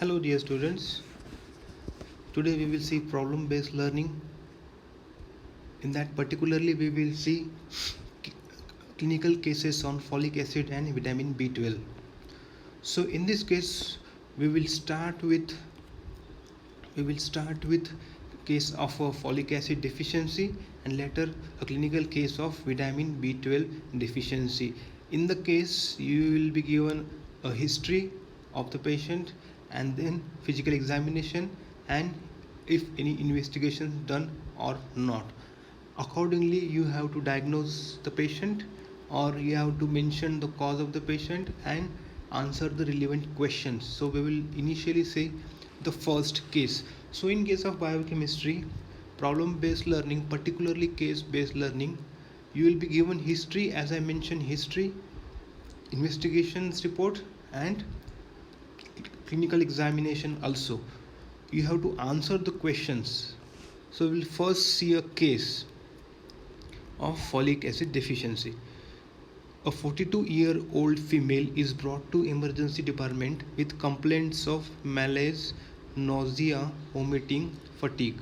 Hello dear students, today we will see problem based learning. In that particularly we will see clinical cases on folic acid and vitamin B12. So in this case we will start with case of a folic acid deficiency and later a clinical case of vitamin B12 deficiency. In the case you will be given a history of the patient and then physical examination and if any investigation done or not. Accordingly you have to diagnose the patient or you have to mention the cause of the patient and answer the relevant questions. So we will initially say the first case. So in case of biochemistry problem based learning, particularly case based learning, you will be given history, as I mentioned, history, investigations report and clinical examination also. You have to answer the questions. So we'll first see a case of folic acid deficiency. A 42-year-old female is brought to emergency department with complaints of malaise, nausea, vomiting, fatigue.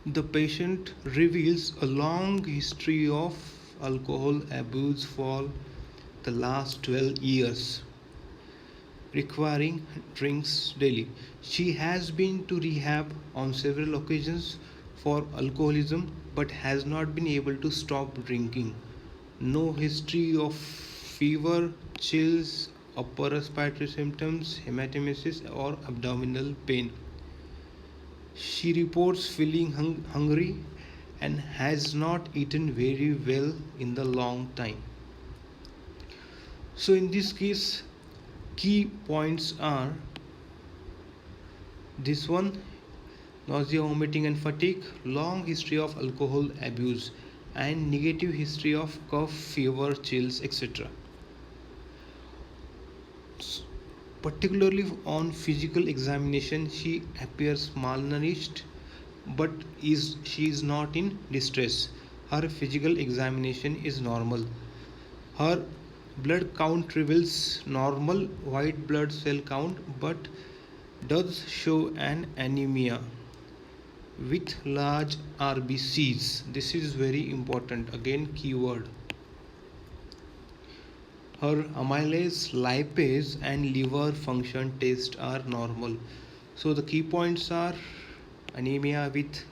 The patient reveals a long history of alcohol abuse for the last 12 years, requiring drinks daily. She has been to rehab on several occasions for alcoholism but has not been able to stop drinking. No history of fever, chills, upper respiratory symptoms, hematemesis, or abdominal pain. She reports feeling hungry and has not eaten very well in the long time. So in this case, key points are this one: nausea, vomiting and fatigue, long history of alcohol abuse and negative history of cough, fever, chills, etc. Particularly on physical examination, she appears malnourished but she is not in distress. Her physical examination is normal. Her blood count reveals normal white blood cell count but does show an anemia with large RBCs. This is very important, again keyword. Her amylase, lipase and liver function tests are normal. So the key points are anemia with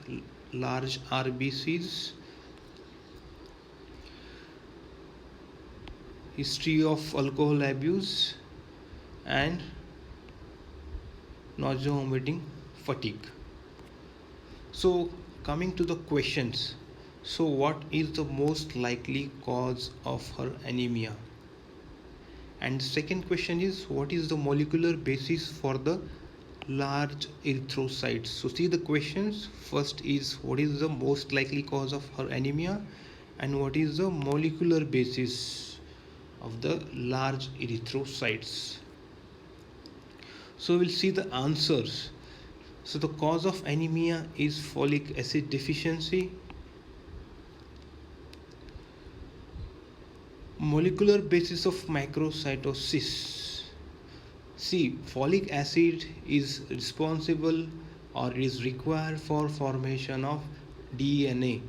large RBCs, history of alcohol abuse and nausea, vomiting, fatigue. So coming to the questions, so what is the most likely cause of her anemia? And the second question is, what is the molecular basis for the large erythrocytes? So see the questions. First is, what is the most likely cause of her anemia and what is the molecular basis of the large erythrocytes? So we'll see the answers. So the cause of anemia is folic acid deficiency. Molecular basis of macrocytosis. See, folic acid is responsible or is required for formation of DNA.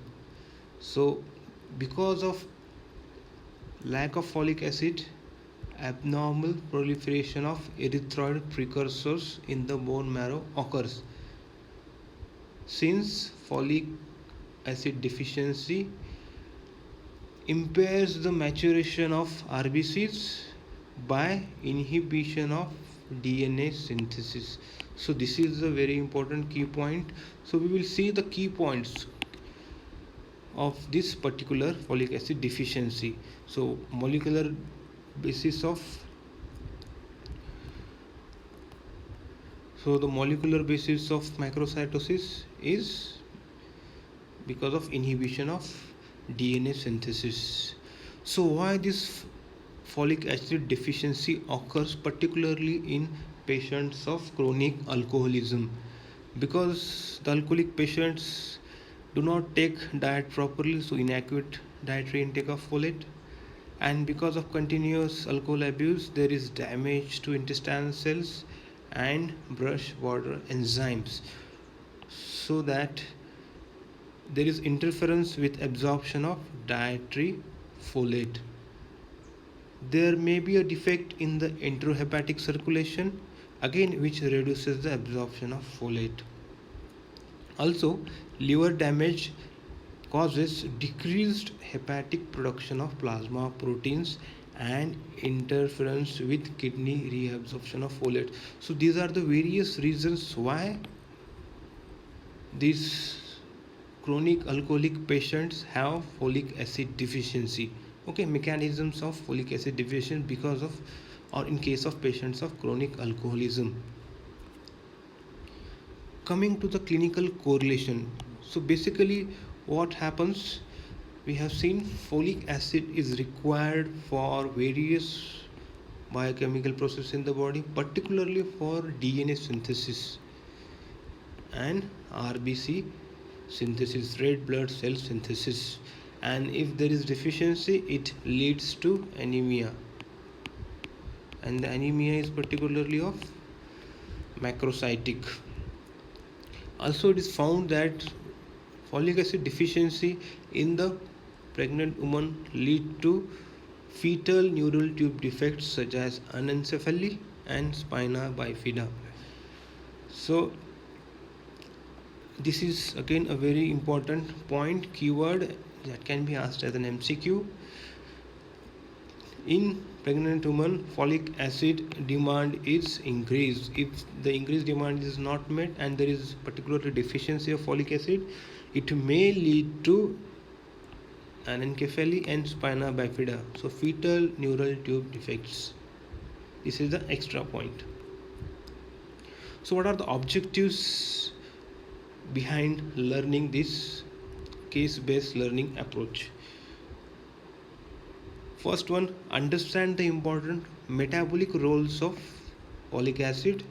So because of lack of folic acid, abnormal proliferation of erythroid precursors in the bone marrow occurs. Since folic acid deficiency impairs the maturation of RBCs by inhibition of DNA synthesis. So this is a very important key point. So we will see the key points of this particular folic acid deficiency. So molecular basis of macrocytosis is because of inhibition of DNA synthesis. So why this folic acid deficiency occurs particularly in patients of chronic alcoholism? Because the alcoholic patients do not take diet properly, so inadequate dietary intake of folate, and because of continuous alcohol abuse there is damage to intestinal cells and brush border enzymes, so that there is interference with absorption of dietary folate. There may be a defect in the enterohepatic circulation, again which reduces the absorption of folate. Also, liver damage causes decreased hepatic production of plasma proteins and interference with kidney reabsorption of folate. So these are the various reasons why these chronic alcoholic patients have folic acid deficiency. Okay, mechanisms of folic acid deficiency because of, or in case of patients of chronic alcoholism. Coming to the clinical correlation, so basically what happens, we have seen folic acid is required for various biochemical processes in the body, particularly for DNA synthesis and RBC synthesis, red blood cell synthesis, and if there is deficiency it leads to anemia, and the anemia is particularly of macrocytic. Also, it is found that folic acid deficiency in the pregnant woman lead to fetal neural tube defects such as anencephaly and spina bifida. So this is again a very important point, keyword that can be asked as an MCQ. In pregnant woman, folic acid demand is increased. If the increased demand is not met and there is particularly deficiency of folic acid, it may lead to anencephaly and spina bifida, so fetal neural tube defects. This is the extra point. So what are the objectives behind learning this case-based learning approach? First one, understand the important metabolic roles of folic acid,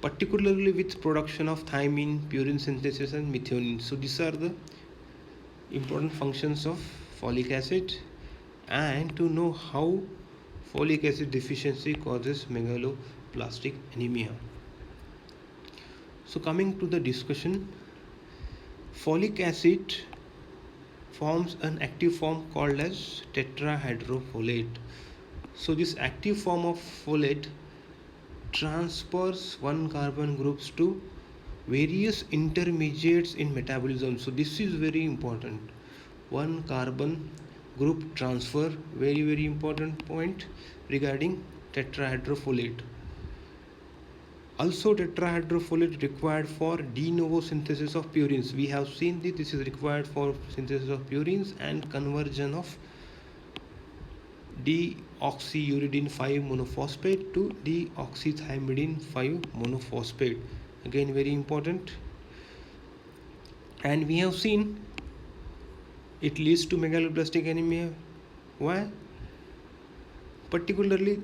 particularly with production of thiamine, purine synthesis and methionine. So these are the important functions of folic acid, and to know how folic acid deficiency causes megaloblastic anemia. So coming to the discussion, folic acid forms an active form called as tetrahydrofolate. So this active form of folate transfers one carbon groups to various intermediates in metabolism. So this is very important. One carbon group transfer, very important point regarding tetrahydrofolate. Also, tetrahydrofolate required for de novo synthesis of purines. We have seen this is required for synthesis of purines and conversion of deoxyuridine 5 monophosphate to deoxythymidine 5 monophosphate. Again, very important. And we have seen it leads to megaloblastic anemia. Why? Particularly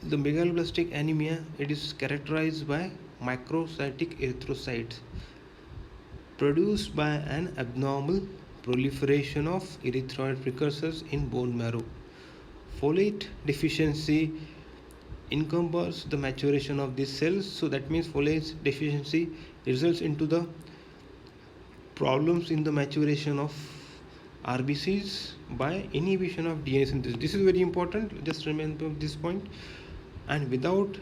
the megaloblastic anemia, it is characterized by microcytic erythrocytes produced by an abnormal proliferation of erythroid precursors in bone marrow. Folate deficiency encumbers the maturation of these cells, so that means folate deficiency results into the problems in the maturation of RBCs by inhibition of DNA synthesis. This is very important, just remember this point. And without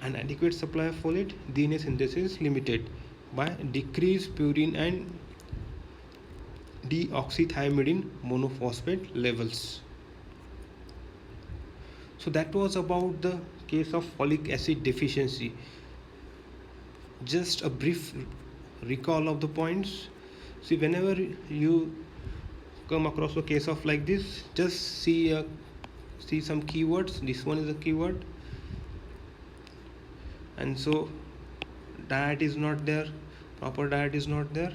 an adequate supply of folate, DNA synthesis is limited by decreased purine and deoxythymidine monophosphate levels. So that was about the case of folic acid deficiency. Just a brief recall of the points. See, whenever you come across a case of like this, just see some keywords. This one is a keyword, and so diet is not there, proper diet is not there.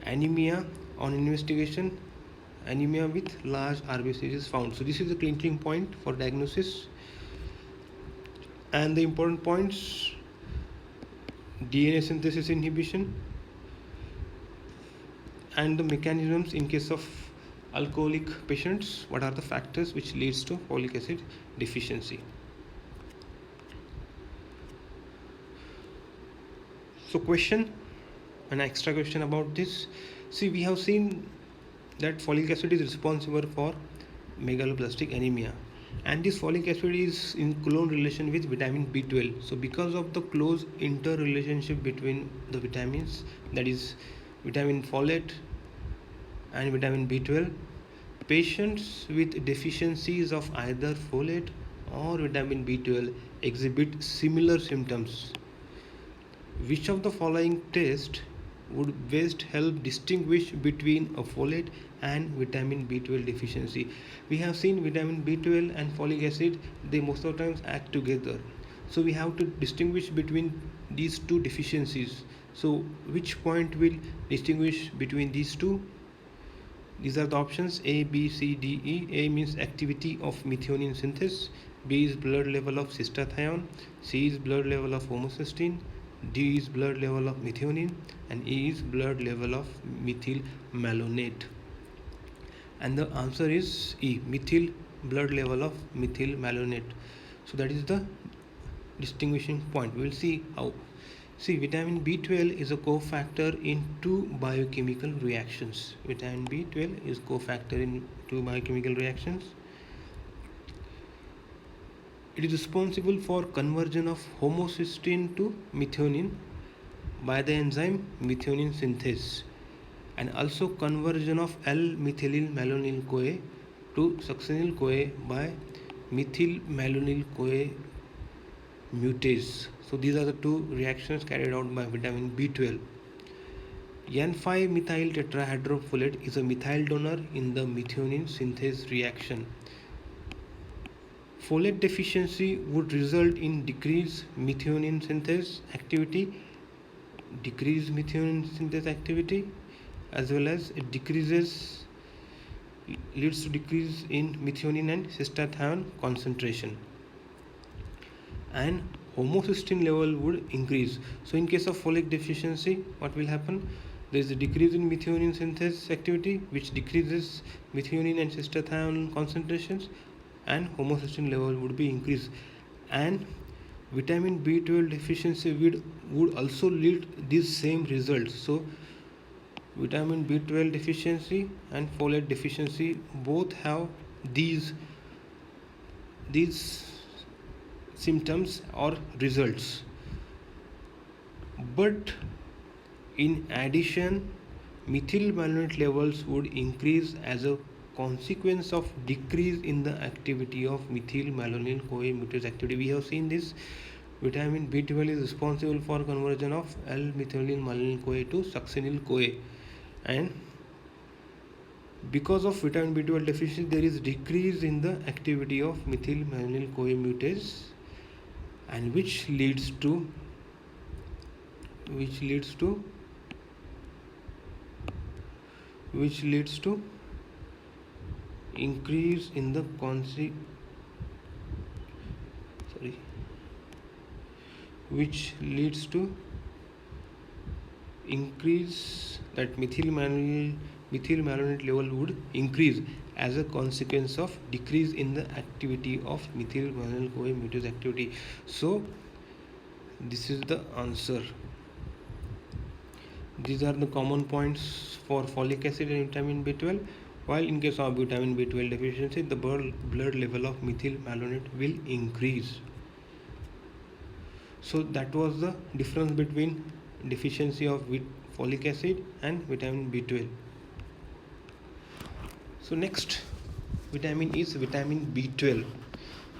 Anemia, on investigation, anemia with large RBCs is found. So this is the clinching point for diagnosis. And the important points: DNA synthesis inhibition and the mechanisms in case of alcoholic patients, what are the factors which leads to folic acid deficiency? So question, an extra question about this. See, we have seen that folic acid is responsible for megaloblastic anemia, and this folic acid is in close relation with vitamin B12. So because of the close interrelationship between the vitamins, that is vitamin folate and vitamin B12, patients with deficiencies of either folate or vitamin B12 exhibit similar symptoms. Which of the following tests would best help distinguish between a folate and vitamin B12 deficiency? We have seen vitamin B12 and folic acid, they most of the times act together. So we have to distinguish between these two deficiencies. So which point will distinguish between these two? These are the options A, B, C, D, E. A means activity of methionine synthesis. B is blood level of cystathione. C is blood level of homocysteine. D is blood level of methionine, and E is blood level of methyl malonate. And the answer is E, methyl, blood level of methyl malonate. So that is the distinguishing point. We will see how. See, vitamin B12 is a cofactor in two biochemical reactions. Vitamin B12 is cofactor in two biochemical reactions. It is responsible for conversion of homocysteine to methionine by the enzyme methionine synthase, and also conversion of L-methyl malonyl CoA to succinyl CoA by methyl malonyl CoA mutase. So these are the two reactions carried out by vitamin B12. N5-methyl tetrahydrofolate is a methyl donor in the methionine synthase reaction. Folate deficiency would result in decreased methionine synthase activity, as well as it leads to decrease in methionine and cystathione concentration, and homocysteine level would increase. So in case of folic deficiency, what will happen? There is a decrease in methionine synthase activity, which decreases methionine and cystathione concentrations, and homocysteine level would be increased. And vitamin B12 deficiency would also lead these same results. So vitamin B12 deficiency and folate deficiency both have these symptoms or results. But in addition, methyl malonate levels would increase as a consequence of decrease in the activity of methyl malonyl CoA mutase activity. We have seen this. Vitamin B12 is responsible for conversion of L-methyl malonyl CoA to succinyl CoA, and because of vitamin B12 deficiency, there is decrease in the activity of methyl malonyl CoA mutase, and which leads to increase in the increase that methyl malonate level would increase as a consequence of decrease in the activity of methyl malonyl CoA mutase activity. So this is the answer. These are the common points for folic acid and vitamin B12. While in case of vitamin B12 deficiency, the blood level of methyl malonate will increase. So that was the difference between deficiency of folic acid and vitamin B12. So next vitamin is vitamin B12.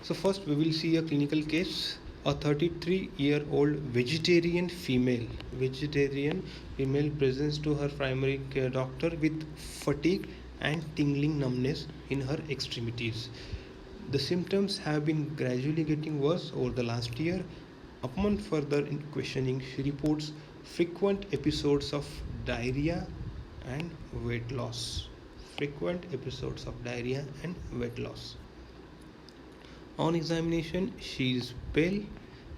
So first we will see a clinical case. A 33-year-old vegetarian female presents to her primary care doctor with fatigue and tingling numbness in her extremities. The symptoms have been gradually getting worse over the last year. Upon further questioning, she reports frequent episodes of diarrhea and weight loss. On examination, she is pale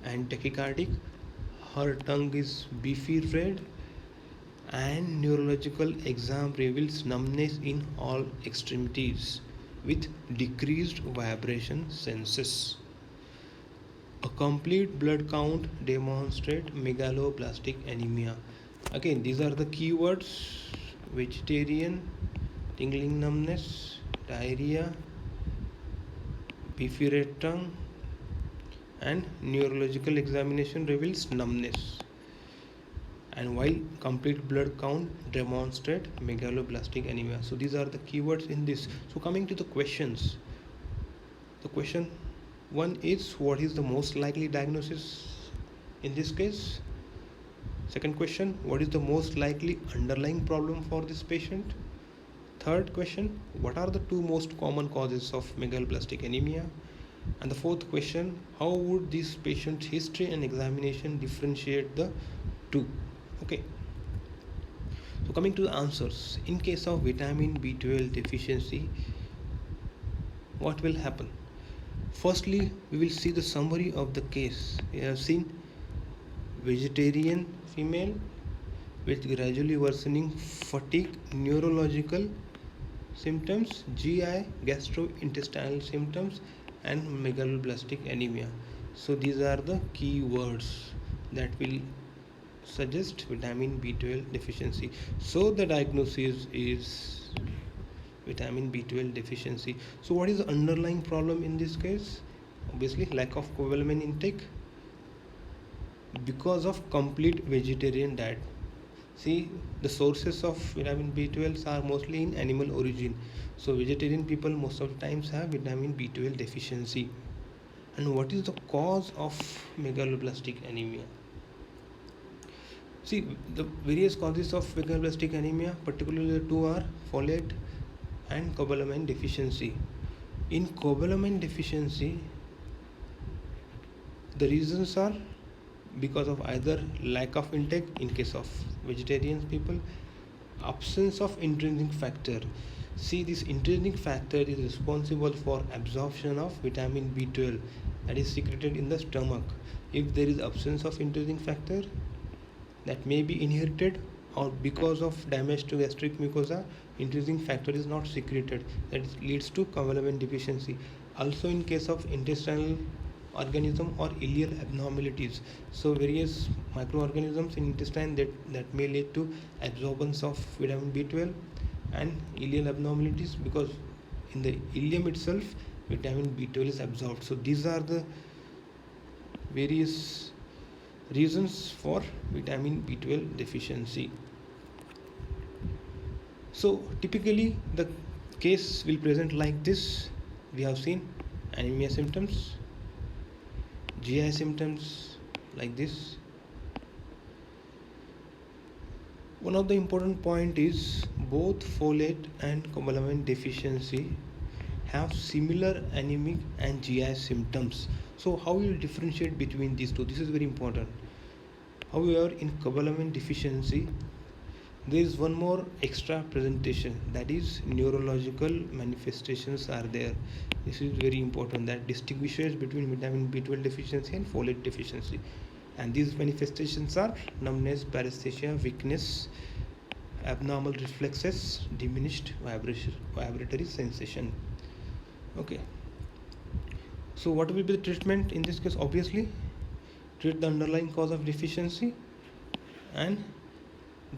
and tachycardic. Her tongue is beefy red, and neurological exam reveals numbness in all extremities with decreased vibration senses. A complete blood count demonstrate megaloblastic anemia. Again, these are the keywords: vegetarian, tingling numbness, diarrhea, beefy red tongue, and neurological examination reveals numbness. And while complete blood count demonstrate megaloblastic anemia. So these are the keywords in this. So coming to the questions. The question one is, what is the most likely diagnosis in this case? Second question, what is the most likely underlying problem for this patient? Third question, what are the two most common causes of megaloblastic anemia? And the fourth question, how would this patient's history and examination differentiate the two? Okay. So coming to the answers, in case of vitamin B12 deficiency, what will happen? Firstly, we will see the summary of the case. We have seen vegetarian female with gradually worsening fatigue, neurological symptoms, GI, gastrointestinal symptoms, and megaloblastic anemia. So these are the key words that will suggest vitamin B12 deficiency. So the diagnosis is vitamin B12 deficiency. So what is the underlying problem in this case? Obviously lack of cobalamin intake because of complete vegetarian diet. See, the sources of vitamin B12 are mostly in animal origin. So vegetarian people most of the times have vitamin B12 deficiency. And what is the cause of megaloblastic anemia? See, the various causes of megaloblastic anemia, particularly the two are folate and cobalamin deficiency. In cobalamin deficiency, the reasons are because of either lack of intake in case of vegetarian people, absence of intrinsic factor. See, this intrinsic factor is responsible for absorption of vitamin B12 that is secreted in the stomach. If there is absence of intrinsic factor, that may be inherited, or because of damage to gastric mucosa, intrinsic factor is not secreted, that leads to cobalamin deficiency. Also in case of intestinal organism or ileal abnormalities, so various microorganisms in intestine that may lead to absorbance of vitamin B12 and ileal abnormalities, because in the ileum itself vitamin B12 is absorbed. So these are the various reasons for vitamin B12 deficiency. So typically the case will present like this. We have seen anemia symptoms, GI symptoms like this. One of the important point is both folate and cobalamin deficiency have similar anemic and GI symptoms. So how you differentiate between these two? This is very important. However, in cobalamin deficiency, there is one more extra presentation, that is neurological manifestations are there. This is very important, that distinguishes between vitamin B12 deficiency and folate deficiency. And these manifestations are numbness, paresthesia, weakness, abnormal reflexes, diminished vibratory sensation. Okay. So what will be the treatment in this case? Obviously, treat the underlying cause of deficiency and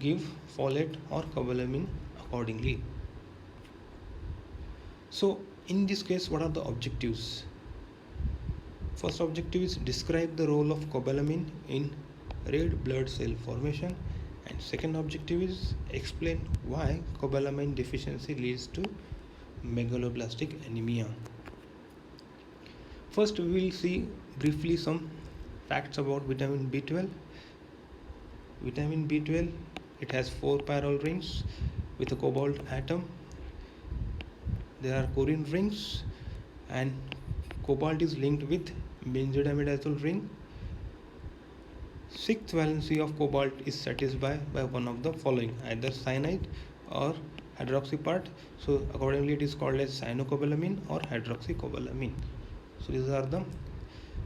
give folate or cobalamin accordingly. So in this case, what are the objectives? First objective is describe the role of cobalamin in red blood cell formation, and second objective is explain why cobalamin deficiency leads to megaloblastic anemia. First, we will see briefly some facts about vitamin B12. Vitamin B12, it has 4 chiral rings with a cobalt atom. There are choline rings, and cobalt is linked with benzodiazole ring. Sixth valency of cobalt is satisfied by one of the following, either cyanide or hydroxy part. So accordingly it is called as cyanocobalamin or hydroxycobalamin. So these are the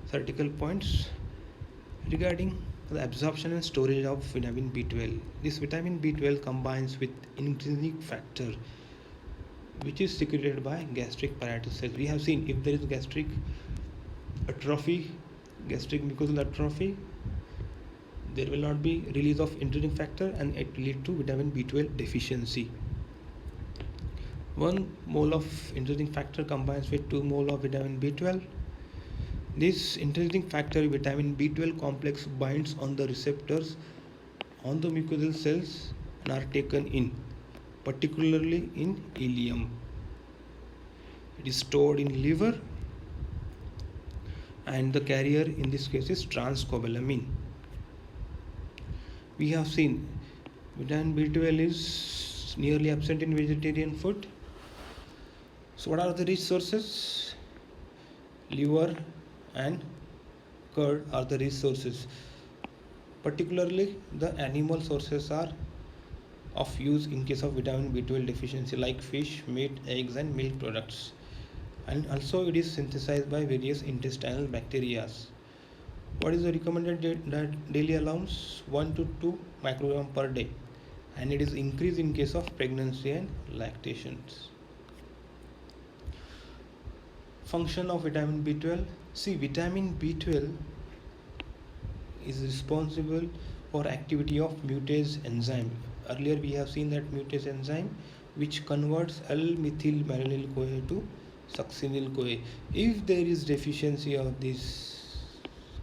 theoretical points regarding The absorption and storage of vitamin B12. This vitamin B12 combines with intrinsic factor which is secreted by gastric parietal cells. We have seen if there is gastric atrophy, gastric mucosal atrophy, there will not be release of intrinsic factor and it lead to vitamin B12 deficiency. 1 mole of intrinsic factor combines with 2 mole of vitamin B12. This intrinsic factor vitamin B12 complex binds on the receptors on the mucosal cells and are taken in, particularly in ileum. It is stored in liver and the carrier in this case is transcobalamin. We have seen vitamin B12 is nearly absent in vegetarian food. So what are the rich sources? Liver and curd are the rich sources. Particularly the animal sources are of use in case of vitamin B12 deficiency like fish, meat, eggs and milk products. And also it is synthesized by various intestinal bacteria. What is the recommended daily allowance? 1 to 2 microgram per day, and it is increased in case of pregnancy and lactations. Function of vitamin B12. See, vitamin B12 is responsible for activity of mutase enzyme. Earlier we have seen that mutase enzyme which converts L-methyl malonyl CoA to succinyl CoA. If there is deficiency of this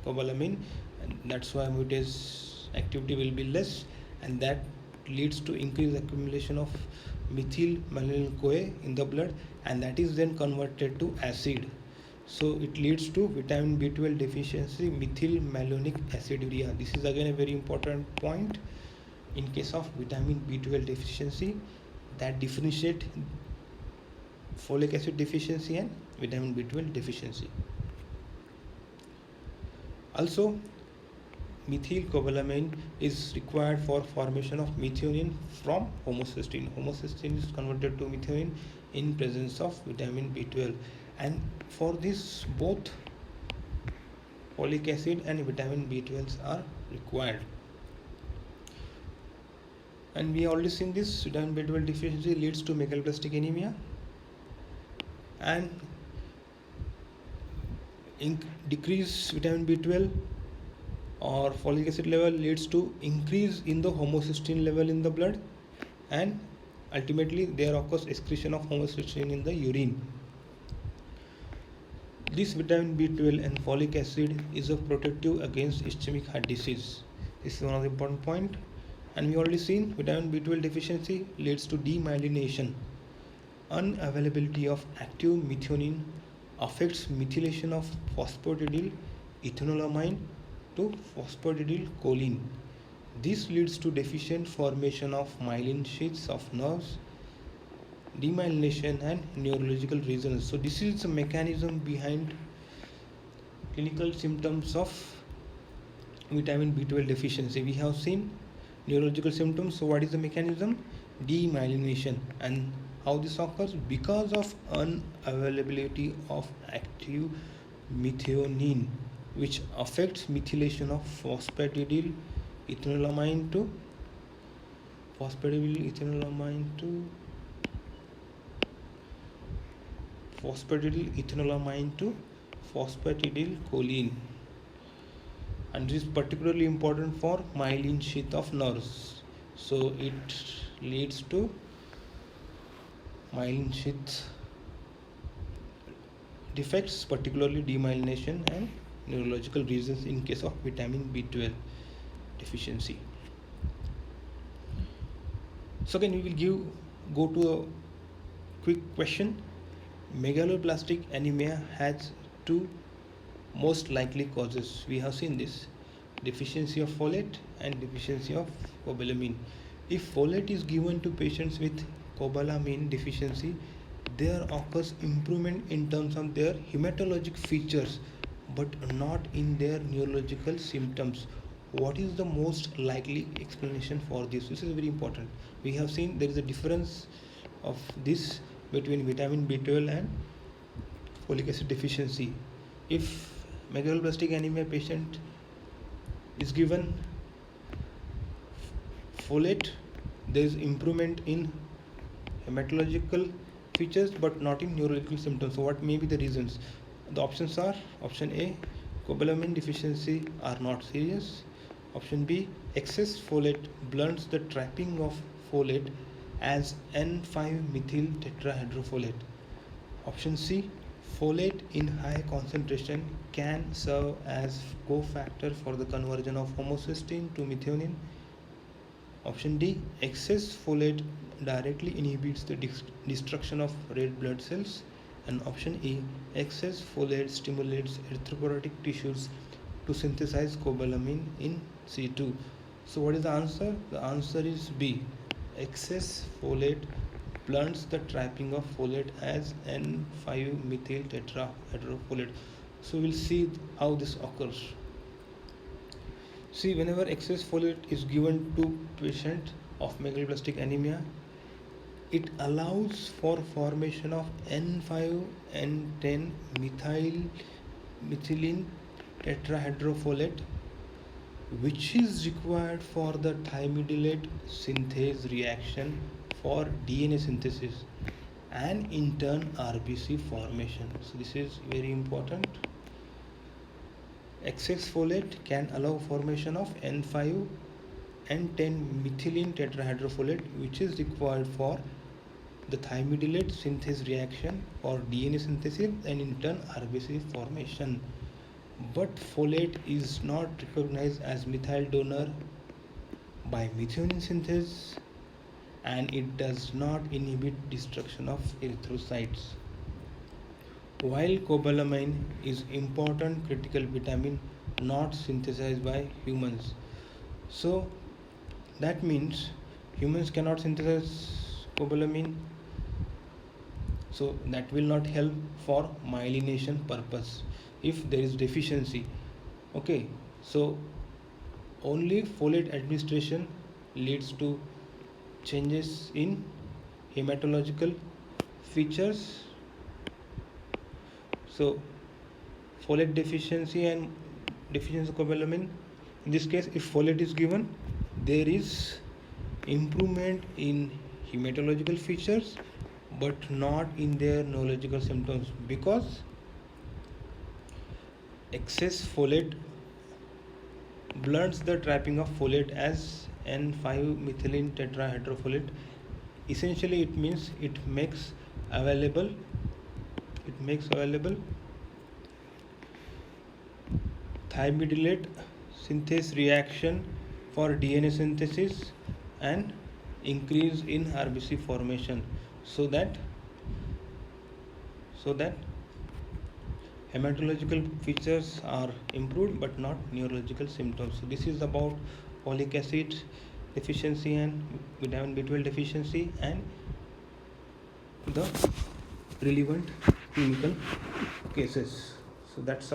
cobalamin, and that's why mutase activity will be less, and that leads to increased accumulation of methyl malonyl CoA in the blood, and that is then converted to acid. So it leads to vitamin B12 deficiency, methyl malonic aciduria. This is again a very important point in case of vitamin B12 deficiency, that differentiate folic acid deficiency and vitamin B12 deficiency. Also, methylcobalamin is required for formation of methionine from homocysteine. Homocysteine is converted to methionine in presence of vitamin B12, and for this both folic acid and vitamin B12 are required. And we already seen this vitamin B12 deficiency leads to megaloblastic anemia, and decreased vitamin B12 or folic acid level leads to increase in the homocysteine level in the blood, and ultimately there occurs excretion of homocysteine in the urine. This vitamin B12 and folic acid is a protective against ischemic heart disease. This is one of the important point. And we already seen vitamin B12 deficiency leads to demyelination. Unavailability of active methionine affects methylation of phosphatidyl ethanolamine to phosphatidylcholine. This leads to deficient formation of myelin sheaths of nerves, demyelination and neurological reasons. So this is the mechanism behind clinical symptoms of vitamin B12 deficiency. We have seen neurological symptoms. So what is the mechanism? Demyelination. And how this occurs? Because of unavailability of active methionine, which affects methylation of phosphatidyl ethanolamine to phosphatidylcholine, and this is particularly important for myelin sheath of nerves. So it leads to myelin sheath defects, particularly demyelination and neurological reasons in case of vitamin B12 deficiency. So again we will go to a quick question. Megaloblastic anemia has two most likely causes. We have seen this: deficiency of folate and deficiency of cobalamin. If folate is given to patients with cobalamin deficiency, there occurs improvement in terms of their hematologic features but not in their neurological symptoms. What is the most likely explanation for this? This is very important. We have seen there is a difference of this between vitamin B12 and folic acid deficiency. If megaloblastic anemia patient is given folate, there is improvement in hematological features but not in neurological symptoms. So what may be the reasons? The options are: option A, cobalamin deficiency are not serious; option B, excess folate blunts the trapping of folate as N5-methyl tetrahydrofolate; option C, folate in high concentration can serve as cofactor for the conversion of homocysteine to methionine; option D, excess folate directly inhibits the destruction of red blood cells; and option E, excess folate stimulates erythropoietic tissues to synthesize cobalamin in C2. So what is the answer? The answer is B. Excess folate blunts the trapping of folate as N5-methyl tetrahydrofolate. So we'll see how this occurs. See, whenever excess folate is given to patient of megaloblastic anemia, it allows for formation of N5 and 10 methylene tetrahydrofolate, which is required for the thymidylate synthase reaction for DNA synthesis and in turn RBC formation. So this is very important. Excess folate can allow formation of N5 and 10 methylene tetrahydrofolate, which is required for the thymidylate synthase reaction for DNA synthesis and in turn RBC formation. But folate is not recognized as methyl donor by methionine synthase, and it does not inhibit destruction of erythrocytes. While cobalamin is important critical vitamin not synthesized by humans. So that means humans cannot synthesize cobalamin, so that will not help for myelination purpose if there is deficiency. Okay, so only folate administration leads to changes in hematological features. So folate deficiency and deficiency of cobalamin, in this case if folate is given, there is improvement in hematological features but not in their neurological symptoms, because excess folate blunts the trapping of folate as N5-methylene tetrahydrofolate. Essentially it means it makes available thymidylate synthase reaction for DNA synthesis and increase in RBC formation, so that hematological features are improved but not neurological symptoms. So this is about folic acid deficiency and vitamin B12 deficiency and the relevant clinical cases. So that's